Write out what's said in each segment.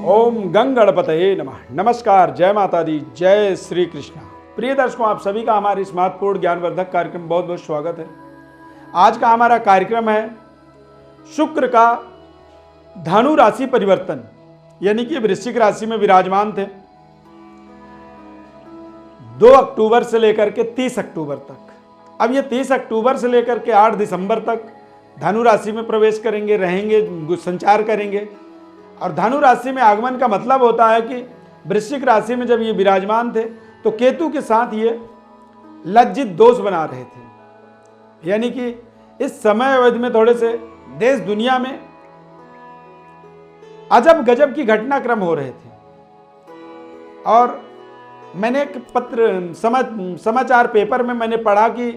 ओम गंगणपतये नमः। नमस्कार, जय माता दी, जय श्री कृष्णा। प्रिय दर्शकों, आप सभी का हमारे इस महत्वपूर्ण ज्ञानवर्धक कार्यक्रम में बहुत बहुत स्वागत है। आज का हमारा कार्यक्रम है शुक्र का धनु राशि परिवर्तन, यानी कि वृश्चिक राशि में विराजमान थे 2 अक्टूबर से लेकर के 30 अक्टूबर तक। अब ये 30 अक्टूबर से लेकर के 8 दिसंबर तक धनु राशि में प्रवेश करेंगे, रहेंगे, संचार करेंगे। और धनु राशि में आगमन का मतलब होता है कि वृश्चिक राशि में जब ये विराजमान थे तो केतु के साथ ये लज्जित दोष बना रहे थे, यानी कि इस समय अवधि में थोड़े से देश दुनिया में अजब गजब की घटनाक्रम हो रहे थे। और मैंने एक समाचार पेपर में मैंने पढ़ा कि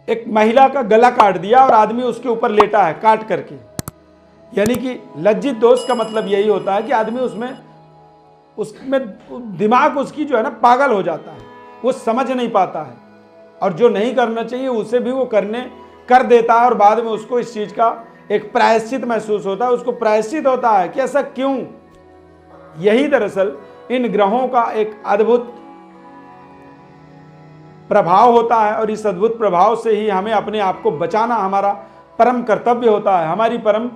एक महिला का गला काट दिया और आदमी उसके ऊपर लेटा है काट करके। यानी कि लज्जित दोष का मतलब यही होता है कि आदमी उसमें दिमाग उसकी जो है ना पागल हो जाता है, वो समझ नहीं पाता है और जो नहीं करना चाहिए उसे भी वो कर देता है और बाद में उसको इस चीज का एक प्रायश्चित महसूस होता है, उसको प्रायश्चित होता है कि ऐसा क्यों। यही दरअसल इन ग्रहों का एक अद्भुत प्रभाव होता है और इस अद्भुत प्रभाव से ही हमें अपने आप को बचाना हमारा परम कर्तव्य होता है, हमारी परम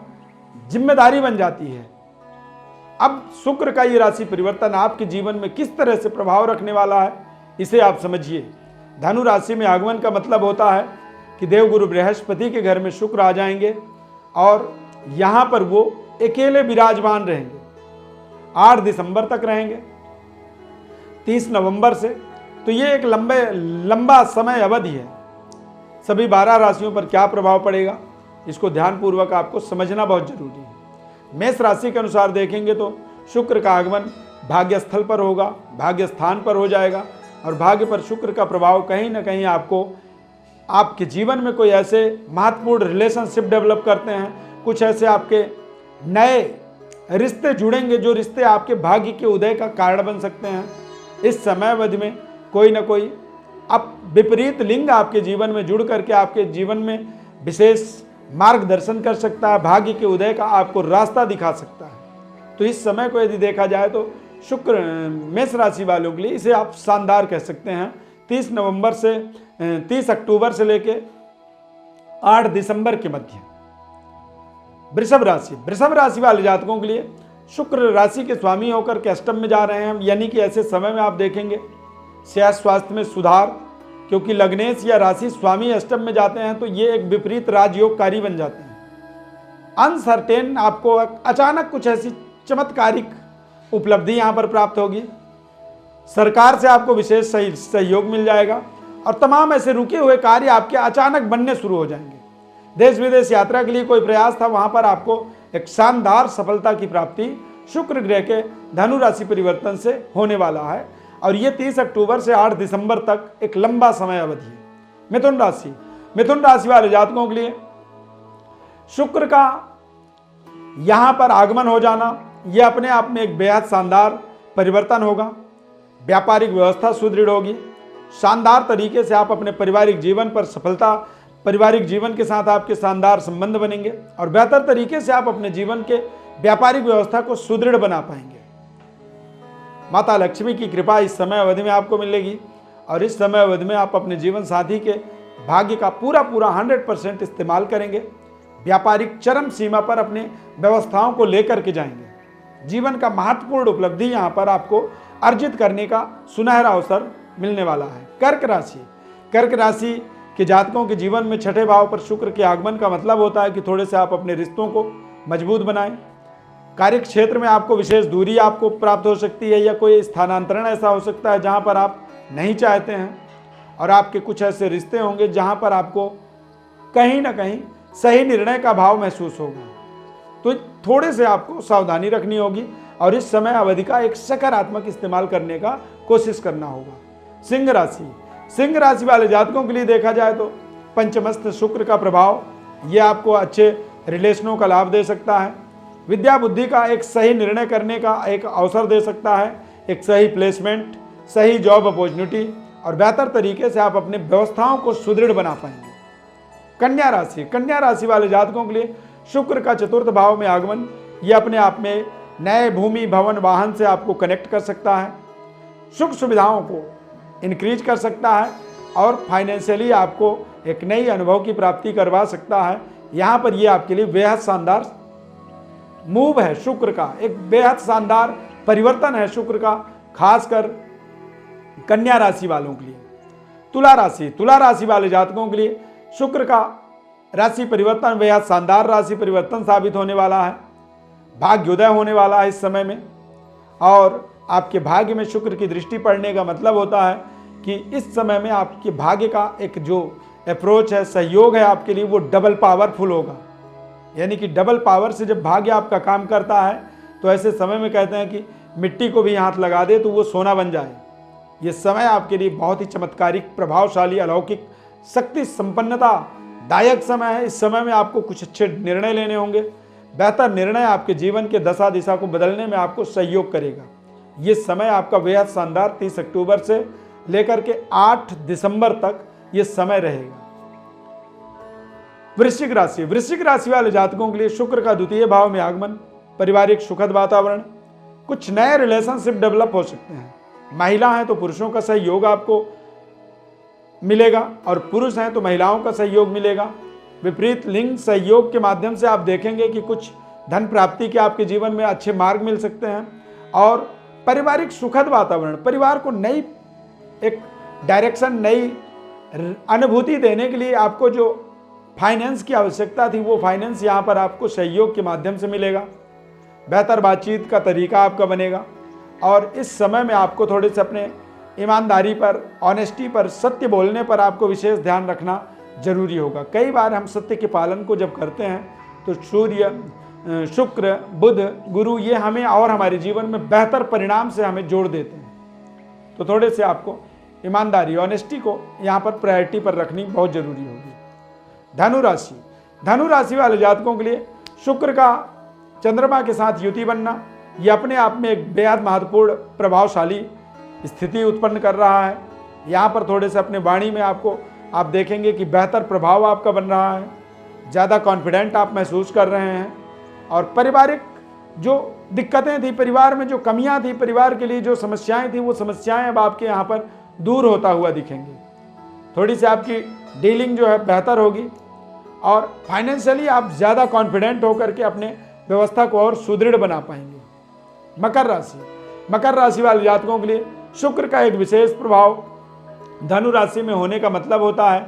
जिम्मेदारी बन जाती है। अब शुक्र का ये राशि परिवर्तन आपके जीवन में किस तरह से प्रभाव रखने वाला है, इसे आप समझिए। धनु राशि में आगमन का मतलब होता है कि देवगुरु बृहस्पति के घर में शुक्र आ जाएंगे और यहां पर वो अकेले विराजमान रहेंगे। 8 दिसंबर तक रहेंगे, 30 नवंबर से। तो ये एक लंबा समय अवधि है। सभी 12 राशियों पर क्या प्रभाव पड़ेगा, इसको ध्यानपूर्वक आपको समझना बहुत जरूरी है। मेष राशि के अनुसार देखेंगे तो शुक्र का आगमन भाग्य स्थल पर होगा, भाग्य स्थान पर हो जाएगा और भाग्य पर शुक्र का प्रभाव कहीं ना कहीं आपको आपके जीवन में कोई ऐसे महत्वपूर्ण रिलेशनशिप डेवलप करते हैं, कुछ ऐसे आपके नए रिश्ते जुड़ेंगे जो रिश्ते आपके भाग्य के उदय का कारण बन सकते हैं। इस समय अवधि में कोई ना कोई अब विपरीत लिंग आपके जीवन में जुड़ करके आपके जीवन में विशेष मार्गदर्शन कर सकता है, भाग्य के उदय का आपको रास्ता दिखा सकता है। तो इस समय को यदि देखा जाए तो शुक्र मेष राशि वालों के लिए इसे आप शानदार कह सकते हैं। 30 अक्टूबर से लेके 8 दिसंबर के मध्य। वृषभ राशि वाले जातकों के लिए शुक्र राशि के स्वामी होकर के अष्टम में जा रहे हैं, यानी कि ऐसे समय में आप देखेंगे सेहत स्वास्थ्य में सुधार, क्योंकि लग्नेश या राशि स्वामी अष्टम में जाते हैं तो ये एक विपरीत राजयोगकारी बन जाते हैं। अनसर्टेन आपको अचानक कुछ ऐसी चमत्कारिक उपलब्धि यहाँ पर प्राप्त होगी। सरकार से आपको विशेष सहयोग मिल जाएगा और तमाम ऐसे रुके हुए कार्य आपके अचानक बनने शुरू हो जाएंगे। देश विदेश यात्रा के लिए कोई प्रयास था, वहां पर आपको एक शानदार सफलता की प्राप्ति शुक्र ग्रह के धनु राशि परिवर्तन से होने वाला है और ये 30 अक्टूबर से 8 दिसंबर तक एक लंबा समय अवधि है। मिथुन राशि वाले जातकों के लिए शुक्र का यहां पर आगमन हो जाना यह अपने आप में एक बेहद शानदार परिवर्तन होगा। व्यापारिक व्यवस्था सुदृढ़ होगी, शानदार तरीके से आप अपने पारिवारिक जीवन पर सफलता, पारिवारिक जीवन के साथ आपके शानदार संबंध बनेंगे और बेहतर तरीके से आप अपने जीवन के व्यापारिक व्यवस्था को सुदृढ़ बना पाएंगे। माता लक्ष्मी की कृपा इस समय अवधि में आपको मिलेगी और इस समय अवधि में आप अपने जीवन साथी के भाग्य का पूरा 100% इस्तेमाल करेंगे। व्यापारिक चरम सीमा पर अपने व्यवस्थाओं को लेकर के जाएंगे। जीवन का महत्वपूर्ण उपलब्धि यहाँ पर आपको अर्जित करने का सुनहरा अवसर मिलने वाला है। कर्क राशि के जातकों के जीवन में 6ठे भाव पर शुक्र के आगमन का मतलब होता है कि थोड़े से आप अपने रिश्तों को मजबूत बनाएं। कार्य क्षेत्र में आपको विशेष दूरी आपको प्राप्त हो सकती है या कोई स्थानांतरण ऐसा हो सकता है जहां पर आप नहीं चाहते हैं और आपके कुछ ऐसे रिश्ते होंगे जहां पर आपको कहीं ना कहीं सही निर्णय का भाव महसूस होगा। तो थोड़े से आपको सावधानी रखनी होगी और इस समय अवधि का एक सकारात्मक इस्तेमाल करने का कोशिश करना होगा। सिंह राशि वाले जातकों के लिए देखा जाए तो पंचमस्थ शुक्र का प्रभाव ये आपको अच्छे रिलेशनों का लाभ दे सकता है। विद्या बुद्धि का एक सही निर्णय करने का एक अवसर दे सकता है, एक सही प्लेसमेंट, सही जॉब अपॉर्चुनिटी और बेहतर तरीके से आप अपने व्यवस्थाओं को सुदृढ़ बना पाएंगे। कन्या राशि वाले जातकों के लिए शुक्र का चतुर्थ भाव में आगमन ये अपने आप में नए भूमि भवन वाहन से आपको कनेक्ट कर सकता है, सुख सुविधाओं को इंक्रीज कर सकता है और फाइनेंशियली आपको एक नई अनुभव की प्राप्ति करवा सकता है। यहाँ पर ये आपके लिए बेहद शानदार मूव है शुक्र का, एक बेहद शानदार परिवर्तन है शुक्र का, खासकर कन्या राशि वालों के लिए। तुला राशि वाले जातकों के लिए शुक्र का राशि परिवर्तन बेहद शानदार राशि परिवर्तन साबित होने वाला है। भाग्योदय होने वाला है इस समय में, और आपके भाग्य में शुक्र की दृष्टि पड़ने का मतलब होता है कि इस समय में आपके भाग्य का एक जो अप्रोच है, सहयोग है आपके लिए, वो डबल पावरफुल होगा। यानी कि डबल पावर से जब भाग्य आपका काम करता है तो ऐसे समय में कहते हैं कि मिट्टी को भी हाथ लगा दे तो वो सोना बन जाए। ये समय आपके लिए बहुत ही चमत्कारिक, प्रभावशाली, अलौकिक, शक्ति संपन्नता दायक समय है। इस समय में आपको कुछ अच्छे निर्णय लेने होंगे। बेहतर निर्णय आपके जीवन के दशा दिशा को बदलने में आपको सहयोग करेगा। ये समय आपका बेहद शानदार 30 अक्टूबर से लेकर के 8 दिसंबर तक ये समय रहेगा। वृश्चिक राशि वाले जातकों के लिए शुक्र का द्वितीय भाव में आगमन, पारिवारिक सुखद वातावरण, कुछ नए रिलेशनशिप डेवलप हो सकते हैं। महिला हैं तो पुरुषों का सहयोग आपको मिलेगा और पुरुष हैं तो महिलाओं का सहयोग मिलेगा। विपरीत लिंग सहयोग के माध्यम से आप देखेंगे कि कुछ धन प्राप्ति के आपके जीवन में अच्छे मार्ग मिल सकते हैं। और पारिवारिक सुखद वातावरण, परिवार को नई एक डायरेक्शन, नई अनुभूति देने के लिए आपको जो फाइनेंस की आवश्यकता थी वो फाइनेंस यहाँ पर आपको सहयोग के माध्यम से मिलेगा। बेहतर बातचीत का तरीका आपका बनेगा और इस समय में आपको थोड़े से अपने ईमानदारी पर, ऑनेस्टी पर, सत्य बोलने पर आपको विशेष ध्यान रखना जरूरी होगा। कई बार हम सत्य के पालन को जब करते हैं तो सूर्य, शुक्र, बुध, गुरु ये हमें और हमारे जीवन में बेहतर परिणाम से हमें जोड़ देते हैं। तो थोड़े से आपको ईमानदारी, ऑनेस्टी को यहाँ पर प्रायोरिटी पर रखनी बहुत जरूरी होगी। धनु राशि वाले जातकों के लिए शुक्र का चंद्रमा के साथ युति बनना यह अपने आप में एक बेहद महत्वपूर्ण, प्रभावशाली स्थिति उत्पन्न कर रहा है। यहाँ पर थोड़े से अपने वाणी में आप देखेंगे कि बेहतर प्रभाव आपका बन रहा है, ज़्यादा कॉन्फिडेंट आप महसूस कर रहे हैं और पारिवारिक जो दिक्कतें थी, परिवार में जो कमियां थी, परिवार के लिए जो समस्याएं थी, वो समस्याएं अब आपके यहाँ पर दूर होता हुआ दिखेंगी। थोड़ी सी आपकी डीलिंग जो है बेहतर होगी और फाइनेंशियली आप ज़्यादा कॉन्फिडेंट होकर के अपने व्यवस्था को और सुदृढ़ बना पाएंगे। मकर राशि वाले जातकों के लिए शुक्र का एक विशेष प्रभाव धनु राशि में होने का मतलब होता है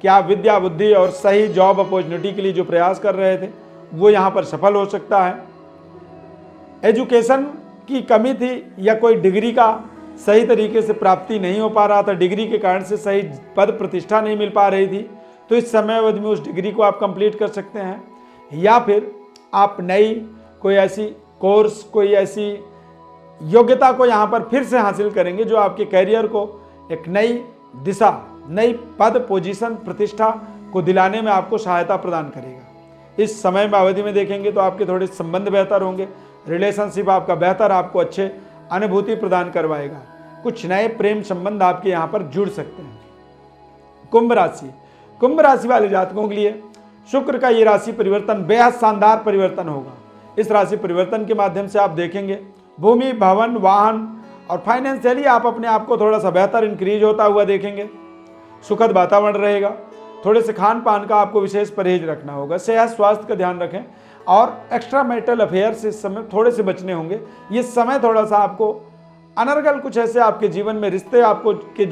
कि आप विद्या, बुद्धि और सही जॉब अपॉर्चुनिटी के लिए जो प्रयास कर रहे थे वो यहाँ पर सफल हो सकता है। एजुकेशन की कमी थी या कोई डिग्री का सही तरीके से प्राप्ति नहीं हो पा रहा था, डिग्री के कारण से सही पद प्रतिष्ठा नहीं मिल पा रही थी, तो इस समय अवधि में उस डिग्री को आप कंप्लीट कर सकते हैं। या फिर आप नई कोई ऐसी कोर्स, कोई ऐसी योग्यता को यहाँ पर फिर से हासिल करेंगे जो आपके कैरियर को एक नई दिशा, नई पद, पोजीशन, प्रतिष्ठा को दिलाने में आपको सहायता प्रदान करेगा। इस समय में अवधि में देखेंगे तो आपके थोड़े संबंध बेहतर होंगे, रिलेशनशिप आपका बेहतर आपको अच्छे अनुभूति प्रदान करवाएगा। कुछ नए प्रेम संबंध आपके यहाँ पर जुड़ सकते हैं। कुंभ राशि वाले जातकों के लिए शुक्र का ये राशि परिवर्तन बेहद शानदार परिवर्तन होगा। इस राशि परिवर्तन के माध्यम से आप देखेंगे भूमि, भवन, वाहन और फाइनेंशियली आप अपने आप को थोड़ा सा बेहतर इंक्रीज होता हुआ देखेंगे। सुखद वातावरण रहेगा। थोड़े से खान पान का आपको विशेष परहेज रखना होगा। सेहत, स्वास्थ्य का ध्यान रखें और एक्स्ट्रा मैरिटल अफेयर से इस समय थोड़े से बचने होंगे। ये समय थोड़ा सा आपको अनर्गल कुछ ऐसे आपके जीवन में रिश्ते आपको के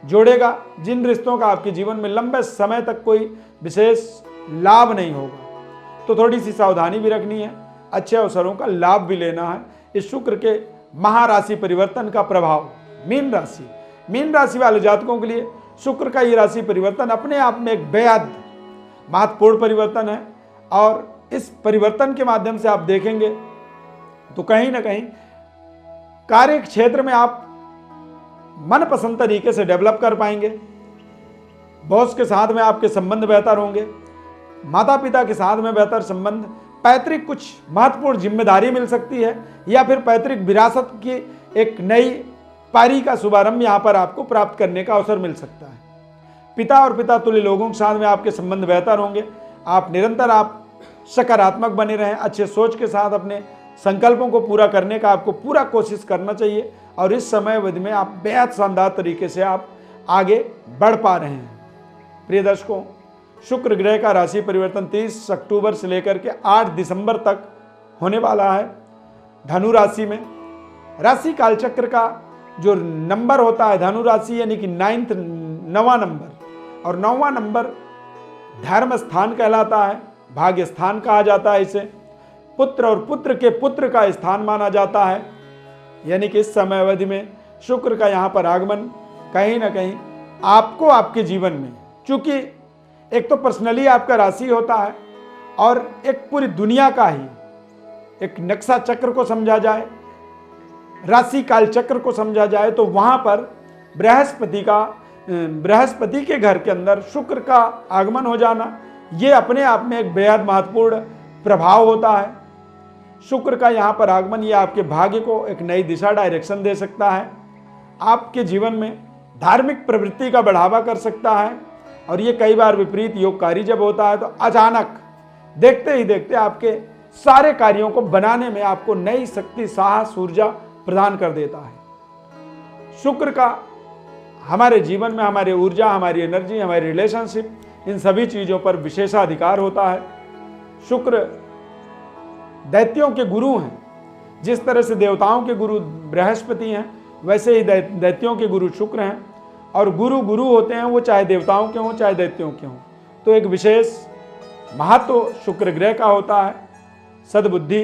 जोड़ेगा जिन रिश्तों का आपके जीवन में लंबे समय तक कोई विशेष लाभ नहीं होगा। तो थोड़ी सी सावधानी भी रखनी है, अच्छे अवसरों का लाभ भी लेना है। इस शुक्र के महाराशि परिवर्तन का प्रभाव मीन राशि वाले जातकों के लिए शुक्र का ये राशि परिवर्तन अपने आप में एक बेहद महत्वपूर्ण परिवर्तन है और इस परिवर्तन के माध्यम से आप देखेंगे तो कहीं ना कहीं कार्य क्षेत्र में आप मनपसंद तरीके से डेवलप कर पाएंगे। बॉस के साथ में आपके संबंध बेहतर होंगे, माता पिता के साथ में बेहतर संबंध, पैतृक कुछ महत्वपूर्ण जिम्मेदारी मिल सकती है या फिर पैतृक विरासत की एक नई पारी का शुभारंभ यहाँ पर आपको प्राप्त करने का अवसर मिल सकता है। पिता और पिता तुल्य लोगों के साथ में आपके संबंध बेहतर होंगे। आप निरंतर सकारात्मक बने रहें, अच्छे सोच के साथ अपने संकल्पों को पूरा करने का आपको पूरा कोशिश करना चाहिए और इस समय अवधि में आप बेहद शानदार तरीके से आप आगे बढ़ पा रहे हैं। प्रिय दर्शकों, शुक्र ग्रह का राशि परिवर्तन 30 अक्टूबर से लेकर के 8 दिसंबर तक होने वाला है। धनु राशि में राशि कालचक्र का जो नंबर होता है धनु राशि यानी कि 9वां नंबर, और 9वां नंबर धर्म स्थान कहलाता है, भाग्य स्थान कहा जाता है इसे, पुत्र और पुत्र के पुत्र का स्थान माना जाता है। यानी कि इस समय अवधि में शुक्र का यहाँ पर आगमन कहीं ना कहीं आपको आपके जीवन में, चूंकि एक तो पर्सनली आपका राशि होता है और एक पूरी दुनिया का ही एक नक्शा चक्र को समझा जाए, राशि काल चक्र को समझा जाए, तो वहां पर बृहस्पति के घर के अंदर शुक्र का आगमन हो जाना ये अपने आप में एक बेहद महत्वपूर्ण प्रभाव होता है। शुक्र का यहाँ पर आगमन ये आपके भाग्य को एक नई दिशा डायरेक्शन दे सकता है, आपके जीवन में धार्मिक प्रवृत्ति का बढ़ावा कर सकता है, और ये कई बार विपरीत योगकारी जब होता है तो अचानक देखते ही देखते आपके सारे कार्यों को बनाने में आपको नई शक्ति, साहस, ऊर्जा प्रदान कर देता है। शुक्र का हमारे जीवन में हमारी ऊर्जा, हमारी एनर्जी, हमारी रिलेशनशिप, इन सभी चीजों पर विशेषाधिकार होता है। शुक्र दैत्यों के गुरु हैं, जिस तरह से देवताओं के गुरु बृहस्पति हैं वैसे ही दैत्यों के गुरु शुक्र हैं, और गुरु गुरु होते हैं, वो चाहे देवताओं के हों चाहे दैत्यों के हों। तो एक विशेष महत्व शुक्र ग्रह का होता है। सद्बुद्धि,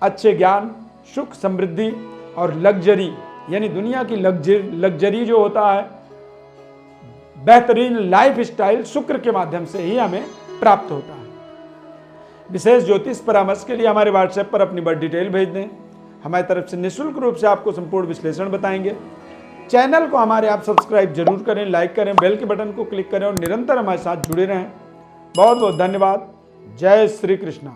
अच्छे ज्ञान, सुख, समृद्धि और लग्जरी यानी दुनिया की लग्जरी जो होता है, बेहतरीन लाइफ स्टाइल शुक्र के माध्यम से ही हमें प्राप्त होता है। विशेष ज्योतिष परामर्श के लिए हमारे व्हाट्सएप पर अपनी बर्थ डिटेल भेज दें, हमारी तरफ से निःशुल्क रूप से आपको संपूर्ण विश्लेषण बताएंगे। चैनल को हमारे आप सब्सक्राइब जरूर करें, लाइक करें, बेल के बटन को क्लिक करें और निरंतर हमारे साथ जुड़े रहें। बहुत बहुत धन्यवाद। जय श्री कृष्णा।